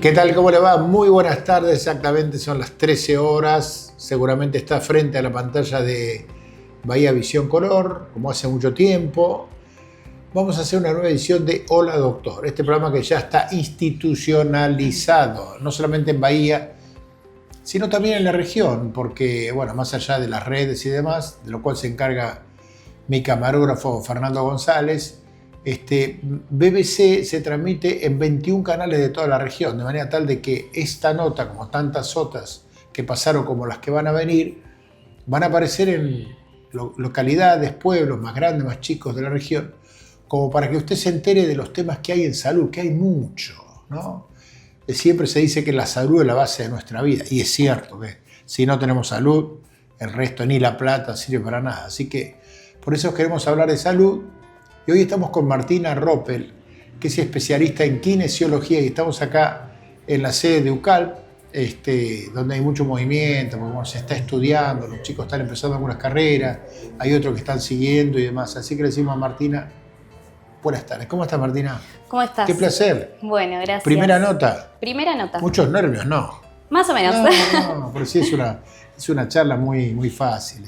¿Qué tal? ¿Cómo le va? Muy buenas tardes, exactamente son las 13 horas. Seguramente está frente a la pantalla de Bahía Visión Color, como hace mucho tiempo. Vamos a hacer una nueva edición de Hola Doctor, este programa que ya está institucionalizado, no solamente en Bahía, sino también en la región, porque, bueno, más allá de las redes y demás, de lo cual se encarga mi camarógrafo Fernando González, BBC se transmite en 21 canales de toda la región, de manera tal de que esta nota, como tantas otras que pasaron como las que van a venir, van a aparecer en localidades, pueblos más grandes, más chicos de la región, como para que usted se entere de los temas que hay en salud, que hay mucho, ¿no? Siempre se dice que la salud es la base de nuestra vida, y es cierto que si no tenemos salud, el resto ni la plata sirve para nada. Así que por eso queremos hablar de salud. Y hoy estamos con Martina Roppel, que es especialista en kinesiología, y estamos acá en la sede de UCALP, donde hay mucho movimiento, porque bueno, se está estudiando, los chicos están empezando algunas carreras, hay otros que están siguiendo y demás. Así que le decimos a Martina, buenas tardes. ¿Cómo estás, Martina? ¿Cómo estás? Qué placer. Bueno, gracias. Primera nota. Primera nota. Muchos nervios, ¿no? Más o menos. No, pero sí es una charla muy fácil.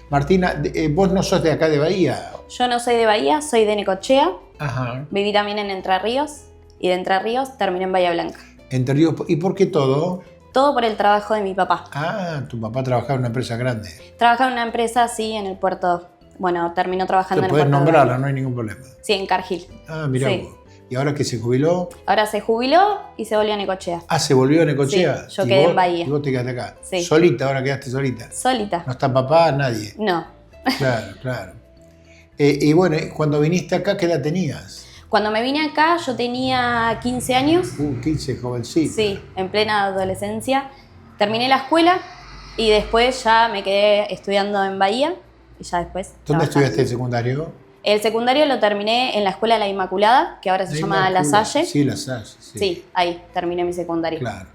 Martina, vos no sos de acá de Bahía. Yo no soy de Bahía, soy de Necochea. Ajá. Viví también en Entre Ríos y de Entre Ríos terminé en Bahía Blanca. Entre Ríos. ¿Y por qué todo? Todo por el trabajo de mi papá. Ah, tu papá trabajaba en una empresa grande. Trabajaba en una empresa, sí, en el puerto. Bueno, terminó trabajando en el puedes puerto. Nombrarla, no hay ningún problema. Sí, en Cargill. Ah, mirá sí. vos. ¿Y ahora que se jubiló? Ahora se jubiló y se volvió a Necochea. Ah, ¿se volvió a Necochea? Sí, yo quedé en Bahía. ¿Y vos te quedaste acá? Sí. ¿Solita? ¿Ahora quedaste solita? Solita. ¿No está papá? Nadie. No. Claro. Y bueno, cuando viniste acá, ¿qué edad tenías? Cuando me vine acá yo tenía 15 años. 15, jovencito. Sí, en plena adolescencia. Terminé la escuela y después ya me quedé estudiando en Bahía y ya después ¿Dónde trabajando. estudiaste el secundario? El secundario lo terminé en la Escuela La Inmaculada, que ahora se llama La Salle. Sí, La Salle. Sí, ahí terminé mi secundario. Claro.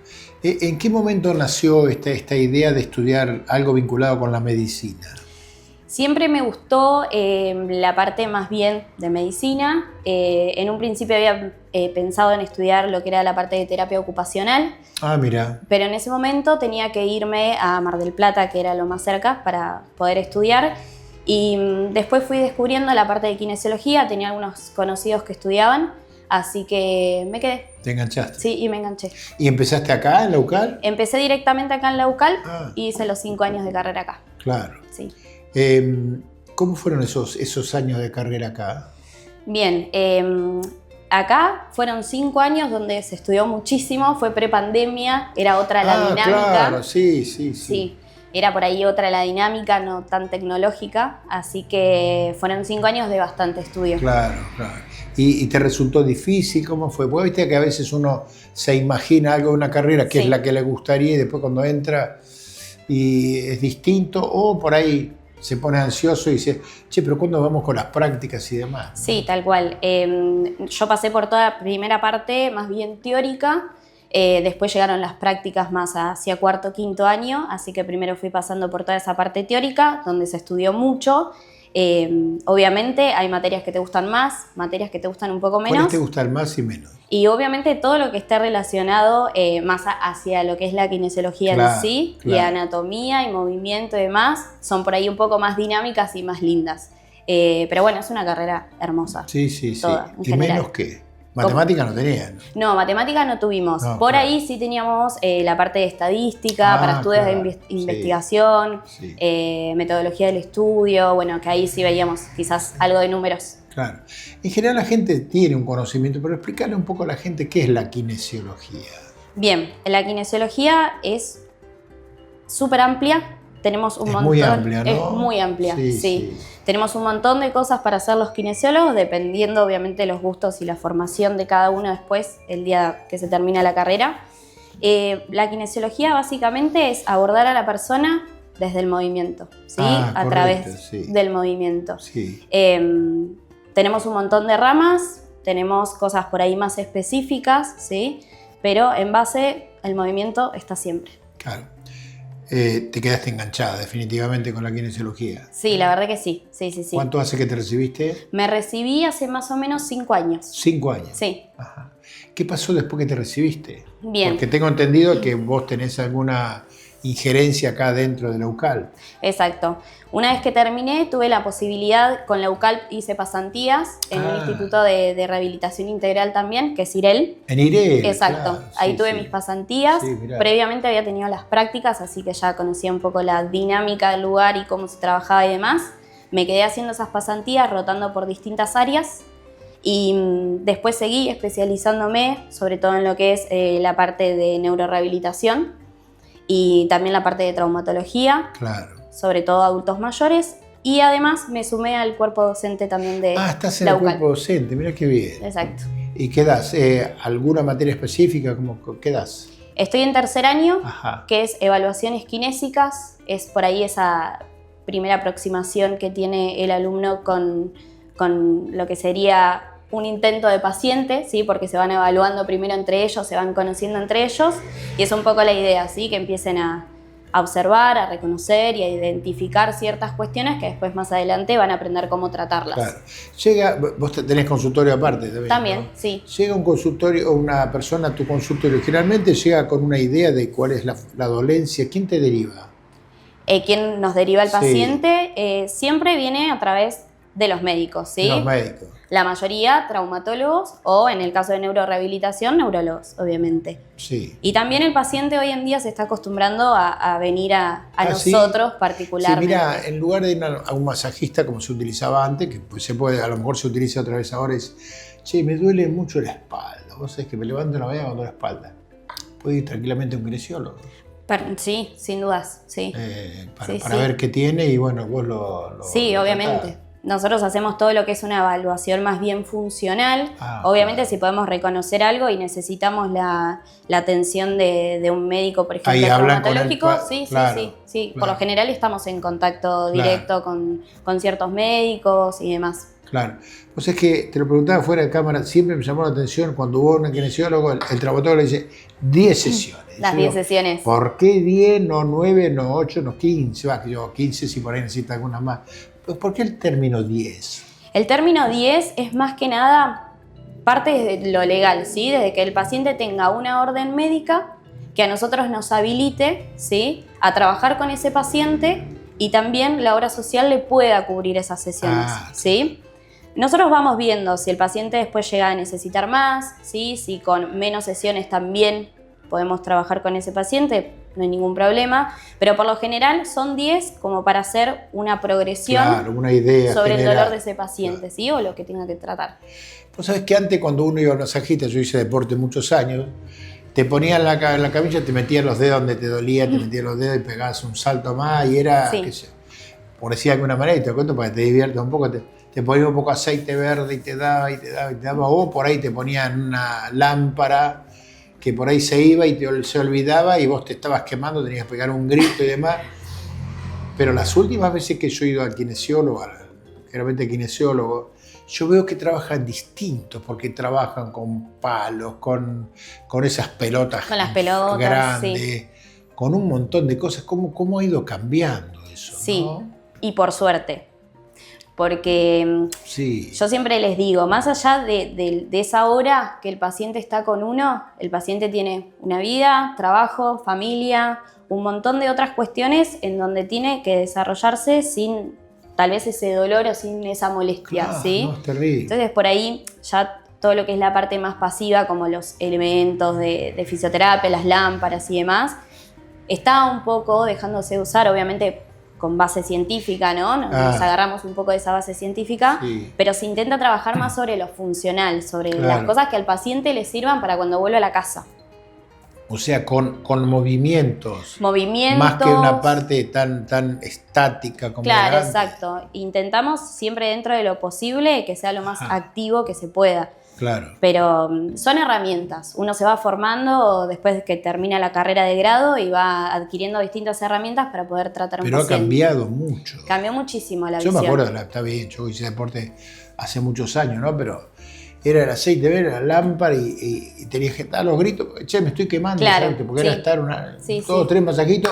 ¿En qué momento nació esta idea de estudiar algo vinculado con la medicina? Siempre me gustó la parte más bien de medicina. En un principio había pensado en estudiar lo que era la parte de terapia ocupacional. Ah, mira. Pero en ese momento tenía que irme a Mar del Plata, que era lo más cerca, para poder estudiar. Y después fui descubriendo la parte de kinesiología. Tenía algunos conocidos que estudiaban, así que me quedé. ¿Te enganchaste? Sí, y me enganché. ¿Y empezaste acá, en la UCAL? Empecé directamente acá en la UCAL y hice los 5 años de carrera acá. Claro. Sí. ¿Cómo fueron esos años de carrera acá? Bien, acá fueron 5 años donde se estudió muchísimo, fue prepandemia, era otra la dinámica. Claro, sí. Sí, era por ahí otra la dinámica, no tan tecnológica, así que fueron 5 años de bastante estudio. Claro. ¿Y te resultó difícil? ¿Cómo fue? Porque viste que a veces uno se imagina algo de una carrera que es la que le gustaría y después cuando entra y es distinto, o por ahí se pone ansioso y dice, che, pero ¿cuándo vamos con las prácticas y demás? Sí, tal cual. Yo pasé por toda la primera parte más bien teórica, después llegaron las prácticas más hacia cuarto, quinto año, así que primero fui pasando por toda esa parte teórica, donde se estudió mucho. Obviamente hay materias que te gustan más, materias que te gustan un poco menos. ¿Cuáles te gustan más y menos? Y obviamente todo lo que esté relacionado más hacia lo que es la kinesiología en sí, y anatomía y movimiento y demás, son por ahí un poco más dinámicas y más lindas. Pero bueno, es una carrera hermosa. Sí. Toda, ¿Y menos qué? ¿Matemática no tenían? No, matemática no tuvimos. No, por claro. ahí sí teníamos la parte de estadística, para estudios de investigación, metodología del estudio, bueno, que ahí sí veíamos quizás algo de números. Claro. En general la gente tiene un conocimiento, pero explicarle un poco a la gente qué es la kinesiología. Bien, la kinesiología es súper amplia. Tenemos un montón. Muy amplia, ¿no? Es muy amplia, sí. Tenemos un montón de cosas para hacer los kinesiólogos, dependiendo obviamente de los gustos y la formación de cada uno después, el día que se termina la carrera. La kinesiología básicamente es abordar a la persona desde el movimiento, ¿sí? A través del movimiento. Sí. Tenemos un montón de ramas, tenemos cosas por ahí más específicas, ¿sí? Pero en base, el movimiento está siempre. Claro. te quedaste enganchada definitivamente con la kinesiología. Sí, la verdad que sí. Sí. ¿Cuánto hace que te recibiste? Me recibí hace más o menos 5 años. 5 años. Sí. Ajá. ¿Qué pasó después que te recibiste? Bien. Porque tengo entendido que vos tenés alguna injerencia acá dentro de la UCAL. Exacto. Una vez que terminé, tuve la posibilidad, con la UCAL hice pasantías en un instituto de rehabilitación integral también, que es IREL. En IREL. Exacto. Claro, Ahí sí, tuve sí. mis pasantías. Sí, mirá. Previamente había tenido las prácticas, así que ya conocía un poco la dinámica del lugar y cómo se trabajaba y demás. Me quedé haciendo esas pasantías, rotando por distintas áreas. Y después seguí especializándome, sobre todo en lo que es la parte de neurorehabilitación y también la parte de traumatología, Claro. sobre todo adultos mayores. Y además me sumé al cuerpo docente también de Estás en la el UCAL. cuerpo docente, mira qué bien. Exacto. ¿Y qué das? ¿Alguna materia específica? ¿Qué das? Estoy en tercer año, Ajá. que es evaluaciones kinésicas. Es por ahí esa primera aproximación que tiene el alumno con lo que sería un intento de paciente, ¿sí? Porque se van evaluando primero entre ellos, se van conociendo entre ellos, y es un poco la idea, ¿sí? Que empiecen a observar, a reconocer y a identificar ciertas cuestiones que después más adelante van a aprender cómo tratarlas. Claro. Vos tenés consultorio aparte también. También, ¿no? sí. Llega un consultorio o una persona a tu consultorio, generalmente llega con una idea de cuál es la dolencia. ¿Quién te deriva? ¿Quién nos deriva al Sí. paciente? Siempre viene a través de los médicos, ¿sí? Los médicos. La mayoría traumatólogos o, en el caso de neurorehabilitación, neurólogos, obviamente. Sí. Y también el paciente hoy en día se está acostumbrando a venir a nosotros ¿sí? particularmente. Sí, mira, en lugar de ir a un masajista como se utilizaba antes, que pues se puede, a lo mejor se utiliza otra vez ahora, es, che, me duele mucho la espalda. Vos sabés que me levanto en la mañana cuando la espalda. Puede ir tranquilamente a un kinesiólogo. Sí, sin dudas, sí. Para ver qué tiene y bueno, vos lo Sí, lo obviamente. tratás. Nosotros hacemos todo lo que es una evaluación más bien funcional. Obviamente claro. si podemos reconocer algo y necesitamos la atención de un médico, por ejemplo, Ahí hablan con traumatológico, él, sí. claro. Por lo general estamos en contacto directo con ciertos médicos y demás. Claro. Pues es que te lo preguntaba fuera de cámara, siempre me llamó la atención cuando hubo un kinesiólogo, el traumatólogo le dice 10 sesiones. Las 10 sesiones. ¿Por qué 10, no 9, no 8, no 15? Va, que yo 15 si por ahí necesita algunas más. Pues ¿por qué el término 10? El término 10 es más que nada parte de lo legal, ¿sí? Desde que el paciente tenga una orden médica que a nosotros nos habilite, ¿sí? A trabajar con ese paciente y también la obra social le pueda cubrir esas sesiones, ¿sí? Nosotros vamos viendo si el paciente después llega a necesitar más, ¿sí? Si con menos sesiones también podemos trabajar con ese paciente, no hay ningún problema, pero por lo general son 10 como para hacer una progresión, claro, una idea sobre general. el dolor de ese paciente, ¿sí? O lo que tenga que tratar. Vos sabés que antes cuando uno iba a masajista, yo hice deporte muchos años, te ponían la camilla, te metían los dedos donde te dolía, te metían los dedos y pegabas un salto más y era, qué sé, por decir de alguna manera, y te cuento para que te diviertas un poco, te ponía un poco de aceite verde y te daba, o por ahí te ponían una lámpara que por ahí se iba y se olvidaba y vos te estabas quemando, tenías que pegar un grito y demás. Pero las últimas veces que yo he ido al kinesiólogo, generalmente kinesiólogo, yo veo que trabajan distintos, porque trabajan con palos, con esas pelotas, con las pelotas grandes, sí. Con un montón de cosas. ¿Cómo ha ido cambiando eso? Sí, ¿no? Y por suerte. Porque sí. Yo siempre les digo, más allá de esa hora que el paciente está con uno, el paciente tiene una vida, trabajo, familia, un montón de otras cuestiones en donde tiene que desarrollarse sin tal vez ese dolor o sin esa molestia, claro, ¿sí? No, es terrible. Entonces por ahí ya todo lo que es la parte más pasiva, como los elementos de fisioterapia, las lámparas y demás, está un poco dejándose de usar, obviamente con base científica, ¿no? Nos agarramos un poco de esa base científica, pero se intenta trabajar más sobre lo funcional, sobre las cosas que al paciente le sirvan para cuando vuelva a la casa. O sea, con movimientos. Movimientos. Más que una parte tan estática como claro, antes. Exacto. Intentamos siempre dentro de lo posible que sea lo más activo que se pueda. Claro. Pero son herramientas. Uno se va formando después de que termina la carrera de grado y va adquiriendo distintas herramientas para poder tratar a un paciente. Pero ha cambiado mucho. Cambió muchísimo la visión. Yo me acuerdo, está bien, yo hice deporte hace muchos años, ¿no? Pero era el aceite verde, la lámpara y tenías que dar los gritos, che, me estoy quemando, claro, ¿sabes? Porque era estar 2 o 3 masajitos,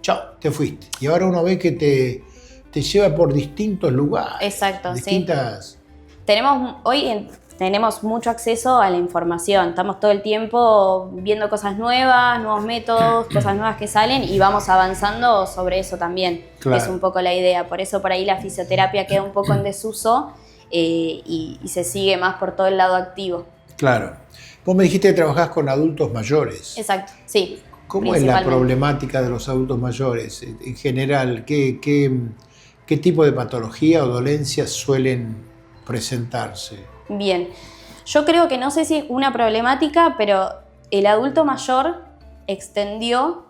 chao, te fuiste. Y ahora uno ve que te lleva por distintos lugares. Exacto, distintas... sí. Tenemos mucho acceso a la información. Estamos todo el tiempo viendo cosas nuevas, nuevos métodos, cosas nuevas que salen y vamos avanzando sobre eso también. Claro. Es un poco la idea. Por eso por ahí la fisioterapia queda un poco en desuso y se sigue más por todo el lado activo. Claro. Vos me dijiste que trabajás con adultos mayores. Exacto, sí. ¿Cómo es la problemática de los adultos mayores? En general, ¿qué tipo de patología o dolencias suelen presentarse? Bien, yo creo que no sé si es una problemática, pero el adulto mayor extendió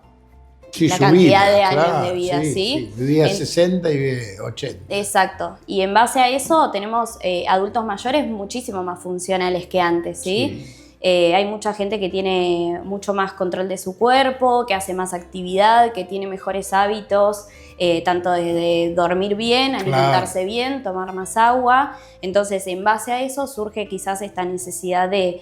la cantidad de años de vida, ¿sí? Vivía 60 y vive 80. Exacto, y en base a eso tenemos adultos mayores muchísimo más funcionales que antes, ¿sí? Hay mucha gente que tiene mucho más control de su cuerpo, que hace más actividad, que tiene mejores hábitos, tanto desde dormir bien, alimentarse bien, tomar más agua. Entonces, en base a eso surge quizás esta necesidad de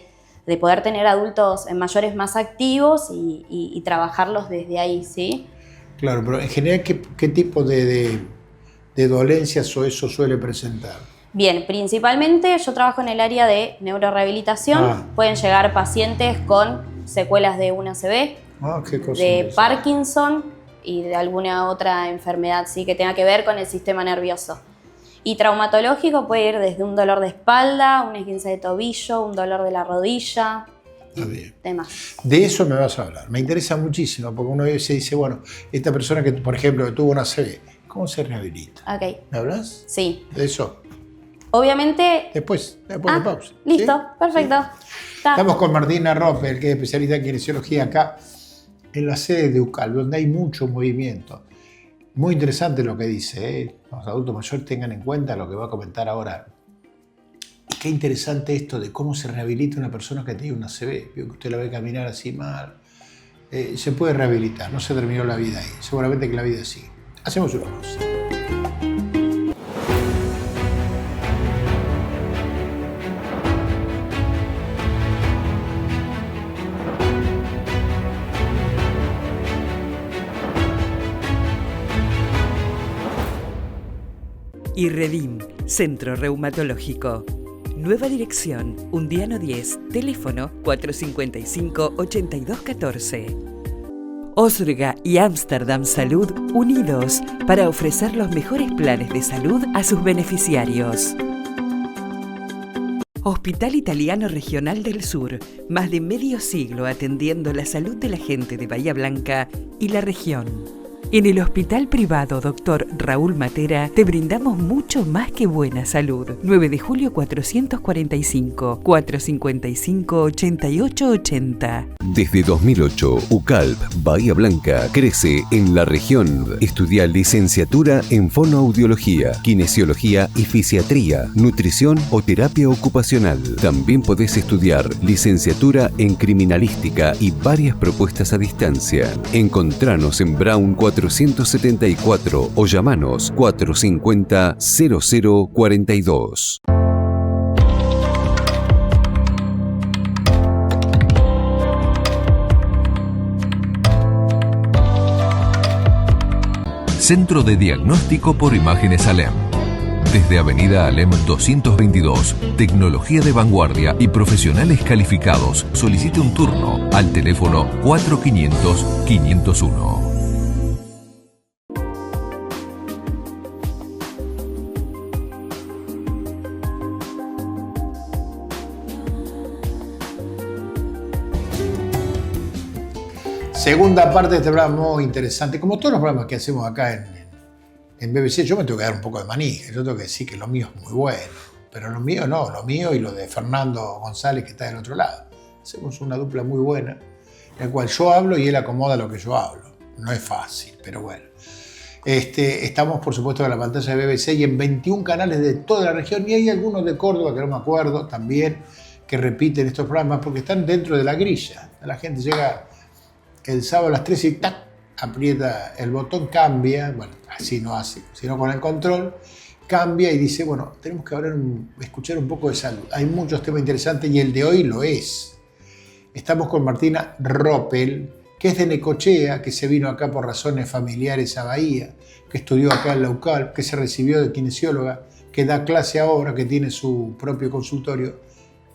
poder tener adultos mayores más activos y trabajarlos desde ahí, ¿sí? Claro, pero en general, ¿qué tipo de dolencias o eso suele presentar? Bien, principalmente yo trabajo en el área de neurorehabilitación. Pueden llegar pacientes con secuelas de un ACV, de Parkinson y de alguna otra enfermedad, ¿sí? Que tenga que ver con el sistema nervioso. Y traumatológico puede ir desde un dolor de espalda, un esguince de tobillo, un dolor de la rodilla y demás. De eso me vas a hablar. Me interesa muchísimo porque uno se dice, bueno, esta persona que, por ejemplo, tuvo un ACV, ¿cómo se rehabilita? Okay. ¿Me hablas? Sí. De eso. Obviamente... Después de pausa. Listo, ¿sí? Perfecto. Sí. Estamos con Martina Roppel, que es especialista en kinesiología acá en la sede de UCAL, donde hay mucho movimiento. Muy interesante lo que dice, ¿eh? Los adultos mayores tengan en cuenta lo que va a comentar ahora. Qué interesante esto de cómo se rehabilita una persona que tiene una ACV. Vio que usted la ve caminar así mal. Se puede rehabilitar, no se terminó la vida ahí. Seguramente que la vida sigue. Hacemos una pausa. IRREDIM, Centro Reumatológico. Nueva dirección, Undiano 10, teléfono 455-8214. Osrga y Amsterdam Salud unidos para ofrecer los mejores planes de salud a sus beneficiarios. Hospital Italiano Regional del Sur, más de medio siglo atendiendo la salud de la gente de Bahía Blanca y la región. En el Hospital Privado Dr. Raúl Matera te brindamos mucho más que buena salud. 9 de julio 445, 455-8880. Desde 2008, UCALP Bahía Blanca crece en la región. Estudia licenciatura en fonoaudiología, kinesiología y fisiatría, nutrición o terapia ocupacional. También podés estudiar licenciatura en criminalística y varias propuestas a distancia. Encontranos en Brown 474 o llamanos 450-0042. Centro de Diagnóstico por Imágenes Alem. Desde Avenida Alem 222, tecnología de vanguardia y profesionales calificados. Solicite un turno al teléfono 4500-501. Segunda parte de este programa muy interesante. Como todos los programas que hacemos acá en BBC, yo me tengo que dar un poco de manija. Yo tengo que decir que lo mío es muy bueno. Pero lo mío no, lo mío y lo de Fernando González que está del otro lado. Hacemos una dupla muy buena, en la cual yo hablo y él acomoda lo que yo hablo. No es fácil, pero bueno. Estamos, por supuesto, en la pantalla de BBC y en 21 canales de toda la región. Y hay algunos de Córdoba, que no me acuerdo, también, que repiten estos programas porque están dentro de la grilla. La gente llega el sábado a las 3 y ¡tac! Aprieta el botón, cambia, bueno, así no hace, sino con el control, cambia y dice, bueno, tenemos que escuchar un poco de salud. Hay muchos temas interesantes y el de hoy lo es. Estamos con Martina Roppel, que es de Necochea, que se vino acá por razones familiares a Bahía, que estudió acá en la UCALP, que se recibió de kinesióloga, que da clase ahora, que tiene su propio consultorio,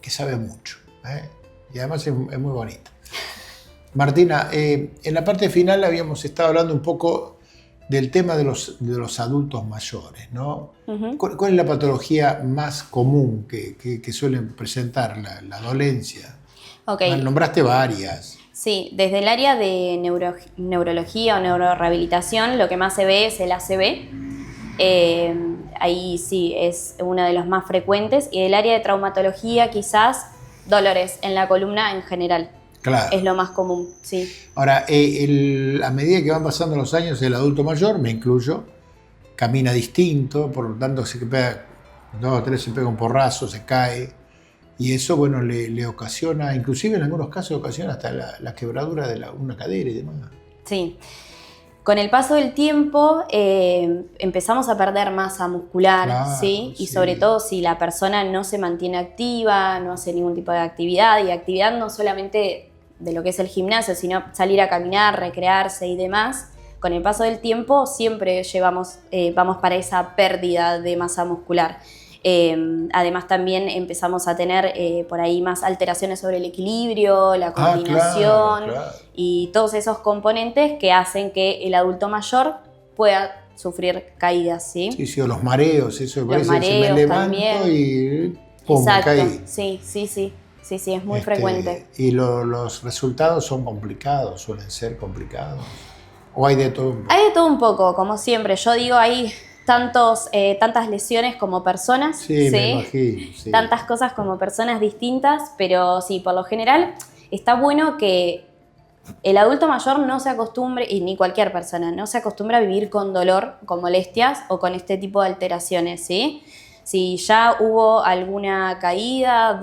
que sabe mucho, ¿eh? Y además es muy bonita. Martina, en la parte final habíamos estado hablando un poco del tema de los adultos mayores, ¿no? Ujú. ¿Cuál es la patología más común que suelen presentar, la dolencia? Ok. Nombraste varias. Sí, desde el área de neurología o neurorehabilitación, lo que más se ve es el ACV. Ahí sí es uno de los más frecuentes. Y del área de traumatología, quizás dolores en la columna en general. Claro. Es lo más común, sí. Ahora, a medida que van pasando los años, el adulto mayor, me incluyo, camina distinto, por lo tanto, se pega, 2 o 3 se pega un porrazo, se cae. Y eso, bueno, le ocasiona, inclusive en algunos casos ocasiona hasta la quebradura de una cadera y demás. Sí. Con el paso del tiempo empezamos a perder masa muscular, Claro, ¿sí? Y sí. sobre todo si la persona no se mantiene activa, no hace ningún tipo de actividad, y actividad no solamente de lo que es el gimnasio, sino salir a caminar, recrearse y demás. Con el paso del tiempo siempre vamos para esa pérdida de masa muscular. Además también empezamos a tener por ahí más alteraciones sobre el equilibrio, la coordinación, Claro. y todos esos componentes que hacen que el adulto mayor pueda sufrir caídas, ¿sí? Sí, o los mareos, eso me parece, mareos se me levanto también. y pum, Exacto, me caí. sí, es muy frecuente. Y los resultados son complicados, suelen ser complicados. ¿O hay de todo un poco? Hay de todo un poco, como siempre. Yo digo, hay tantas lesiones como personas, Sí, me imagino. Sí. tantas cosas como personas distintas, pero sí, por lo general está bueno que el adulto mayor no se acostumbre, y ni cualquier persona, no se acostumbra a vivir con dolor, con molestias o con este tipo de alteraciones, ¿sí? Si ya hubo alguna caída,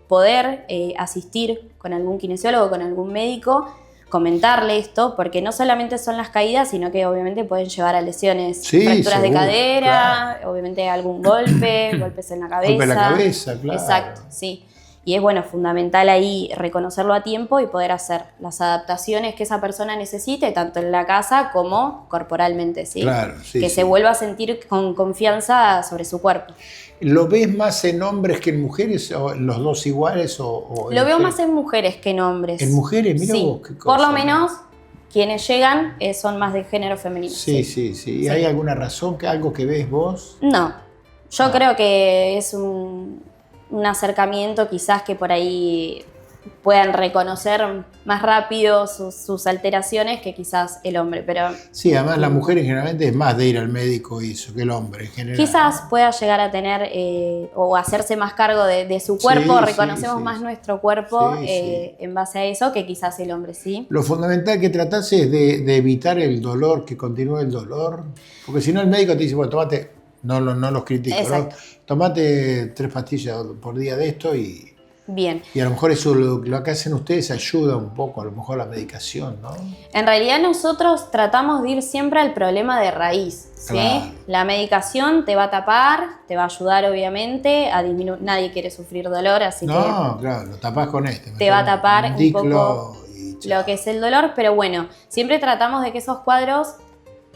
poder asistir con algún kinesiólogo, con algún médico, comentarle esto, porque no solamente son las caídas, sino que obviamente pueden llevar a lesiones, Sí, fracturas de seguro, cadera, obviamente algún golpes en la cabeza. Golpe en la cabeza, claro. Exacto, sí. Y es bueno, fundamental ahí reconocerlo a tiempo y poder hacer las adaptaciones que esa persona necesite, tanto en la casa como corporalmente, ¿sí? Claro, sí. Que sí. se vuelva a sentir con confianza sobre su cuerpo. ¿Lo ves más en hombres que en mujeres? ¿O los dos iguales? O Lo veo más en mujeres que en hombres. ¿En mujeres? Mira sí. vos, qué cosa. Por lo menos quienes llegan son más de género femenino. Sí. ¿Y Sí. hay alguna razón, algo que ves vos? No, yo creo que es un acercamiento quizás que por ahí puedan reconocer más rápido sus alteraciones que quizás el hombre, pero Sí, además la mujer generalmente es más de ir al médico y eso que el hombre en general. quizás pueda llegar a tener o hacerse más cargo de su cuerpo, Sí, reconocemos sí. más nuestro cuerpo Sí. en base a eso que quizás el hombre, ¿sí? Lo fundamental que tratás es de evitar el dolor, que continúe el dolor, porque si no el médico te dice, bueno, tomate, no los critico, Exacto. ¿no? Tomate 3 pastillas por día de esto y Bien. a lo mejor eso lo que hacen ustedes ayuda un poco, a lo mejor la medicación, ¿no? En realidad nosotros tratamos de ir siempre al problema de raíz, ¿sí? Claro. La medicación te va a tapar, te va a ayudar obviamente a disminuir, nadie quiere sufrir dolor, así No, claro, lo tapás con este. Te va a tapar un Diclo poco y que chao. lo que es el dolor, pero bueno, siempre tratamos de que esos cuadros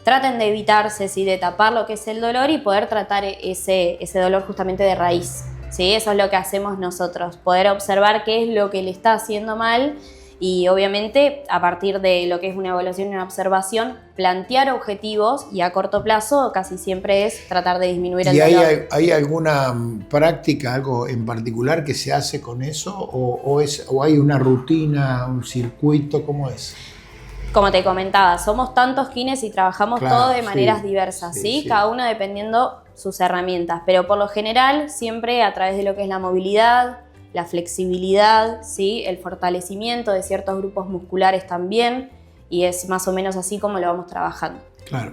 traten de evitarse, ¿sí? De tapar lo que es el dolor y poder tratar ese dolor justamente de raíz, ¿sí? Eso es lo que hacemos nosotros, poder observar qué es lo que le está haciendo mal y obviamente a partir de lo que es una evaluación y una observación, plantear objetivos y a corto plazo casi siempre es tratar de disminuir el ¿Y dolor. hay alguna práctica, algo en particular que se hace con eso? ¿O hay una rutina, un circuito? ¿Cómo es? Como te comentaba, somos tantos kines y trabajamos Claro, todos de sí, maneras diversas, sí, ¿sí? sí. Cada uno dependiendo sus herramientas, pero por lo general siempre a través de lo que es la movilidad, la flexibilidad, ¿sí? El fortalecimiento de ciertos grupos musculares también, y es más o menos así como lo vamos trabajando. Claro.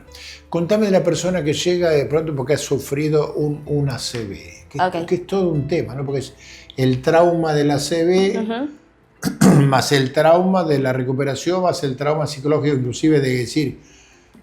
Contame de la persona que llega de pronto porque ha sufrido un ACV, Ok. que es todo un tema, ¿no? Porque es el trauma del ACV, Ujú. más el trauma de la recuperación, más el trauma psicológico, inclusive de decir,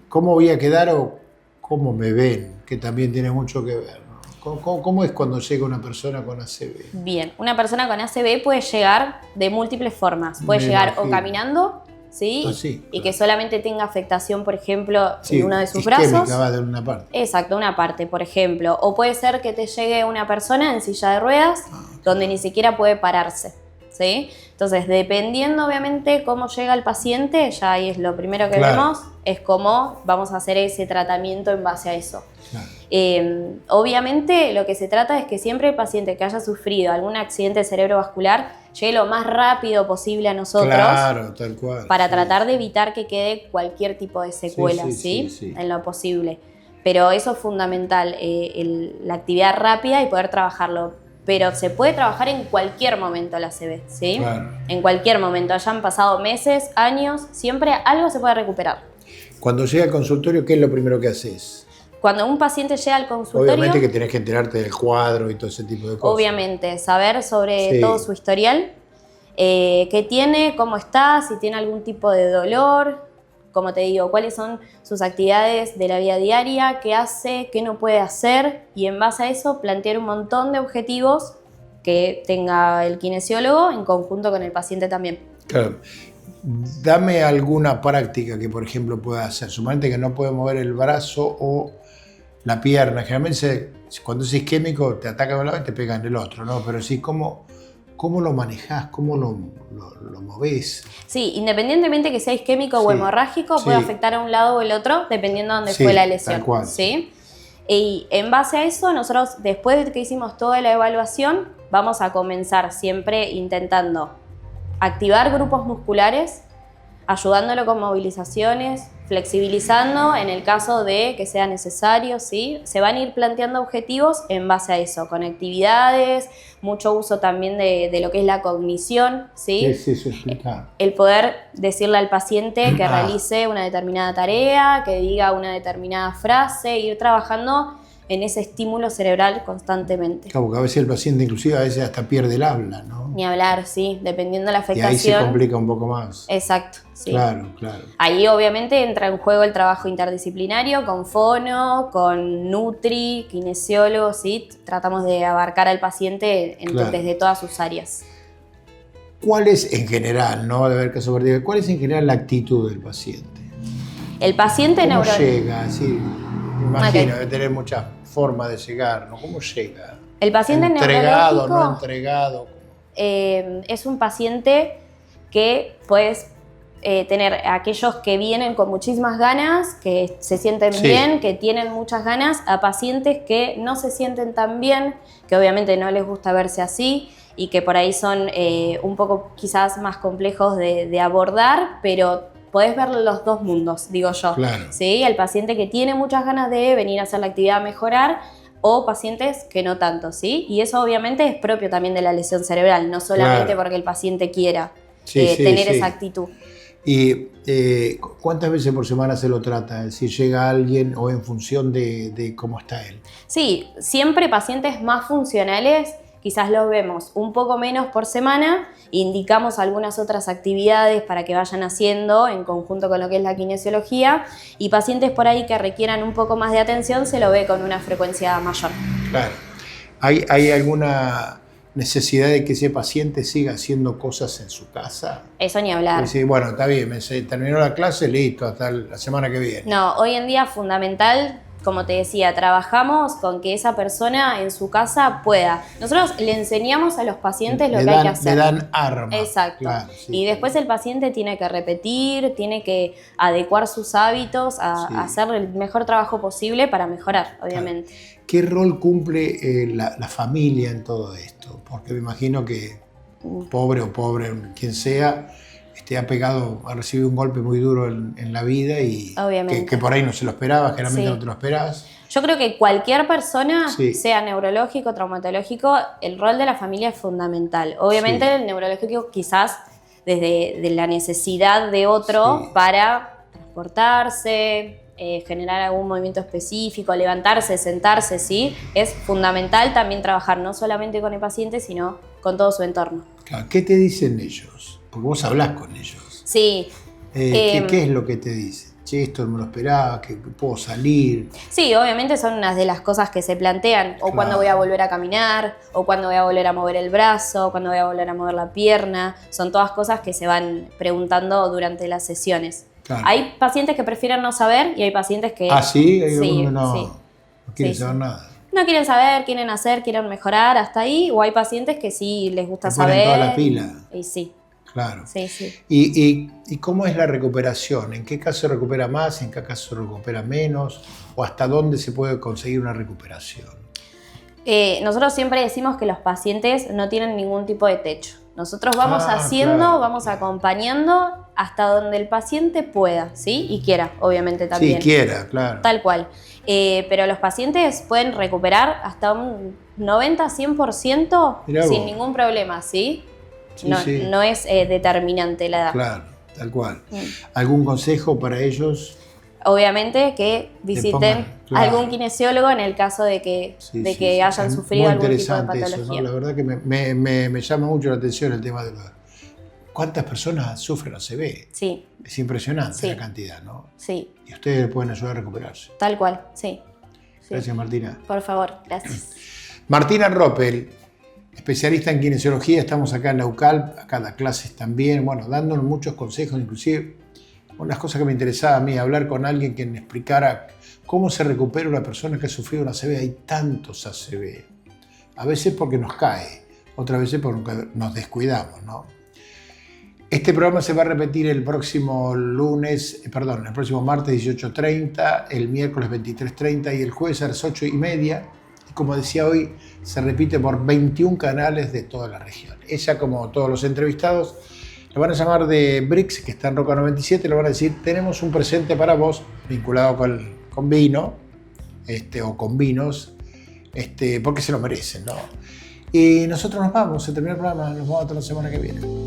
¿cómo voy a quedar o cómo me ven? Que también tiene mucho que ver, ¿no? ¿Cómo es cuando llega una persona con ACV? Bien, una persona con ACV puede llegar de múltiples formas. Puede Me llegar imagino. o caminando, ¿sí? Ah, sí, Y claro. que solamente tenga afectación, por ejemplo, Sí, en uno de sus isquémica brazos. va de una parte. Exacto, una parte, por ejemplo. O puede ser que te llegue una persona en silla de ruedas donde ni siquiera puede pararse, ¿sí? Entonces, dependiendo obviamente cómo llega el paciente, ya ahí es lo primero que Claro. vemos, es cómo vamos a hacer ese tratamiento en base a eso. Claro. Obviamente lo que se trata es que siempre el paciente que haya sufrido algún accidente cerebrovascular llegue lo más rápido posible a nosotros. Claro, tal cual. Para sí. tratar de evitar que quede cualquier tipo de secuela, Sí, ¿sí? sí, sí. En lo posible. Pero eso es fundamental, la actividad rápida y poder trabajarlo. Pero se puede trabajar en cualquier momento la ACV, ¿sí? Claro. En cualquier momento, hayan pasado meses, años, siempre algo se puede recuperar. Cuando llega al consultorio, ¿qué es lo primero que haces? Cuando un paciente llega al consultorio, Obviamente que tenés que enterarte del cuadro y todo ese tipo de cosas. obviamente, saber sobre Sí. todo su historial, qué tiene, cómo está, si tiene algún tipo de dolor, como te digo, cuáles son sus actividades de la vida diaria, qué hace, qué no puede hacer, y en base a eso plantear un montón de objetivos que tenga el kinesiólogo en conjunto con el paciente también. Claro. Dame alguna práctica que, por ejemplo, pueda hacer. Suponete que no puede mover el brazo o la pierna. Generalmente, cuando es isquémico, te ataca de un lado y te pega en el otro, ¿no? Pero sí, ¿cómo lo manejás? ¿Cómo lo movés? Sí, independientemente que sea isquémico o Sí, hemorrágico, sí. puede afectar a un lado o el otro, dependiendo de dónde Sí, fue la tal lesión. cual. ¿Sí? Y en base a eso, nosotros, después de que hicimos toda la evaluación, vamos a comenzar siempre intentando activar grupos musculares, ayudándolo con movilizaciones, flexibilizando en el caso de que sea necesario, ¿sí? Se van a ir planteando objetivos en base a eso, con actividades, mucho uso también de lo que es la cognición, ¿sí? ¿Qué es eso? Explicar. El poder decirle al paciente que Ah. realice una determinada tarea, que diga una determinada frase, ir trabajando en ese estímulo cerebral constantemente. Claro, porque a veces el paciente, inclusive, a veces hasta pierde el habla, ¿no? Ni hablar, sí, dependiendo de la Y afectación. ahí se complica un poco más. Exacto, sí. Claro, claro. Ahí obviamente entra en juego el trabajo interdisciplinario con fono, con nutri, kinesiólogo, ¿sí? Tratamos de abarcar al paciente Claro. desde todas sus áreas. ¿Cuál es en general, no va a haber caso particular, cuál es en general la actitud del paciente? El paciente ¿Cómo neurológico. llega? Sí, me imagino, Ok. debe tener muchas formas de llegar, ¿no? ¿Cómo llega? El paciente ¿Entregado, neurológico no entregado? es un paciente que puedes tener aquellos que vienen con muchísimas ganas, que se sienten Sí. bien, que tienen muchas ganas, a pacientes que no se sienten tan bien, que obviamente no les gusta verse así y que por ahí son un poco quizás más complejos de abordar, pero podés ver los dos mundos, digo yo. Claro. ¿Sí? El paciente que tiene muchas ganas de venir a hacer la actividad a mejorar o pacientes que no tanto, ¿sí? Y eso obviamente es propio también de la lesión cerebral, no solamente Claro. porque el paciente quiera Sí, sí, tener sí. esa actitud. ¿Y cuántas veces por semana se lo trata? Si llega alguien o en función de cómo está él. Sí, siempre pacientes más funcionales, quizás los vemos un poco menos por semana, indicamos algunas otras actividades para que vayan haciendo en conjunto con lo que es la kinesiología, y pacientes por ahí que requieran un poco más de atención se lo ve con una frecuencia mayor. Claro. ¿Hay alguna necesidad de que ese paciente siga haciendo cosas en su casa? Eso ni hablar. Decir, bueno, está bien, terminó la clase, listo, hasta la semana que viene. No, hoy en día fundamental, como te decía, trabajamos con que esa persona en su casa pueda. Nosotros le enseñamos a los pacientes lo que hay que hacer. Le dan armas. Exacto. Claro, sí. Y después el paciente tiene que repetir, tiene que adecuar sus hábitos a Sí. hacer el mejor trabajo posible para mejorar, obviamente. ¿Qué rol cumple la familia en todo esto? Porque me imagino que pobre, quien sea, ha recibido un golpe muy duro en la vida y Obviamente. que por ahí no se lo esperaba, generalmente Sí. no te lo esperabas. Yo creo que cualquier persona, Sí. sea neurológico, traumatológico, el rol de la familia es fundamental. Obviamente Sí. el neurológico quizás desde de la necesidad de otro Sí. para transportarse, generar algún movimiento específico, levantarse, sentarse, ¿sí? Es fundamental también trabajar no solamente con el paciente, sino con todo su entorno. Claro, ¿qué te dicen ellos? Porque vos hablás con ellos. Sí. ¿Qué es lo que te dicen? che, esto no me lo esperaba, que puedo salir. Sí, obviamente son unas de las cosas que se plantean, o Claro. cuándo voy a volver a caminar, o cuándo voy a volver a mover el brazo, o cuándo voy a volver a mover la pierna. Son todas cosas que se van preguntando durante las sesiones. Claro. Hay pacientes que prefieren no saber y hay pacientes que... Ah, sí, hay sí, algunos no, sí. no quieren Sí, saber sí. nada. No quieren saber, quieren hacer, quieren mejorar hasta ahí, o hay pacientes que sí les gusta Se ponen saber. toda la pila. Y sí, Claro. sí, sí. ¿Y cómo es la recuperación? ¿En qué caso se recupera más? ¿En qué caso se recupera menos? ¿O hasta dónde se puede conseguir una recuperación? Nosotros siempre decimos que los pacientes no tienen ningún tipo de techo. Nosotros vamos haciendo, claro. vamos acompañando hasta donde el paciente pueda, ¿sí? Y quiera, obviamente también. Sí, quiera, claro. Tal cual. Pero los pacientes pueden recuperar hasta un 90-100% Mirá sin vos. ningún problema, ¿sí? Sí, no, sí. no es determinante la edad. Claro, tal cual. Mm. ¿Algún consejo para ellos? Obviamente que visiten pongan, claro. algún kinesiólogo en el caso de que, Sí, de sí, que sí. hayan Es sufrido muy algún tipo de interesante eso, patología. ¿no? La verdad que me llama mucho la atención el tema de cuántas personas sufren ACV. Sí, Es impresionante Sí. la cantidad, ¿no? sí, Y ustedes pueden ayudar a recuperarse. tal cual, sí. Sí. Gracias, Martina. Por favor, gracias. Martina Roppel, especialista en kinesiología, estamos acá en la UCALP, acá da clases también, bueno, dándonos muchos consejos, inclusive unas cosas que me interesaba a mí, hablar con alguien que me explicara cómo se recupera una persona que ha sufrido un ACV. Hay tantos ACV, a veces porque nos cae, otras veces porque nos descuidamos, ¿no? Este programa se va a repetir el próximo el próximo martes 18:30, el miércoles 23:30 y el jueves a las 8:30. Y como decía hoy, se repite por 21 canales de toda la región. Ella, como todos los entrevistados, lo van a llamar de Brix, que está en Roca 97, le van a decir, tenemos un presente para vos, vinculado con vino, o con vinos, porque se lo merecen, ¿no? Y nosotros nos vamos, se termina el programa, nos vemos hasta la semana que viene.